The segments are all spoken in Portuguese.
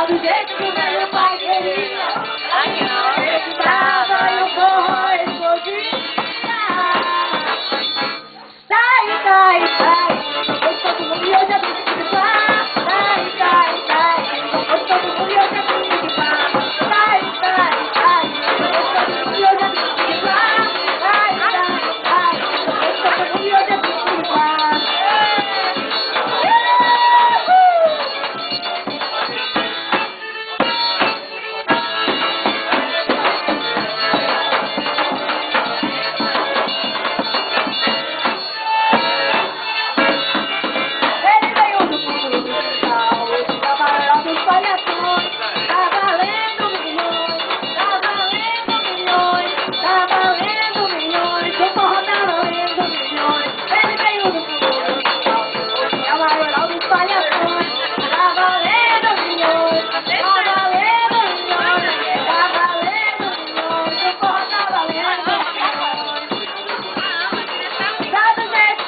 do jeito que o meu pai queria. Ele tava e o forró explodia. Sai, sai, sai, eu sou do mundo e eu já vim te limpar. Sai, sai, sai, eu sou do mundo e eu já vim te limpar. Sai, sai, sai, eu sou do mundo e eu já vim te limpar. Sai, sai, sai, eu sou do mundo e eu já vim te limpar.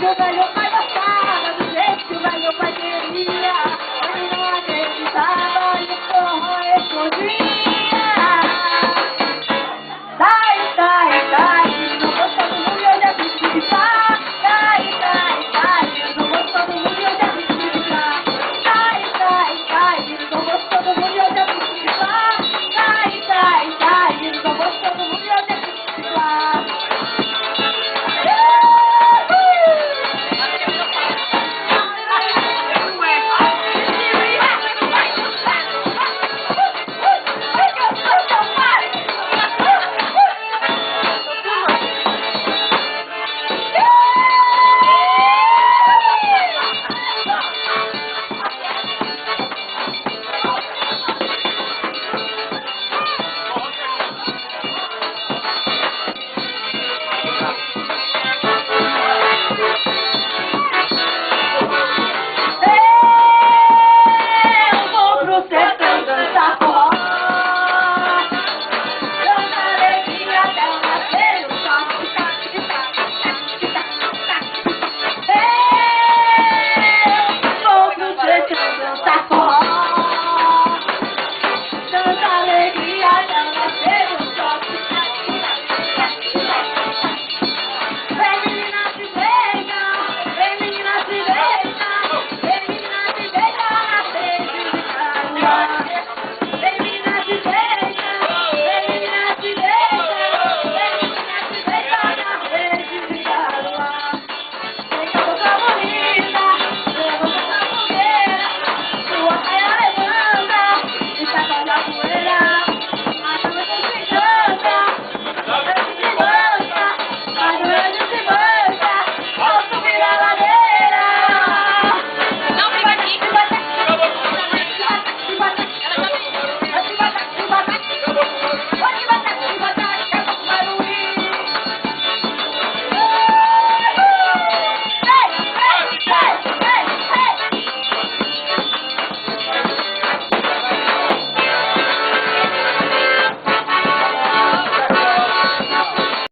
O velho pai gostava do jeito que o velho pai queria. Ele não acreditava e o forró explodia. Sai, sai, sai, não gostou do mundo e eu já vim te limpar. Sai, sai, sai, não gostou do mundo e eu já vim te limpar. Sai, sai, sai, não gostou do mundo e eu já vim te limpar. Sai, sai, sai, não gostou do mundo e eu já vim te limpar. Yeah.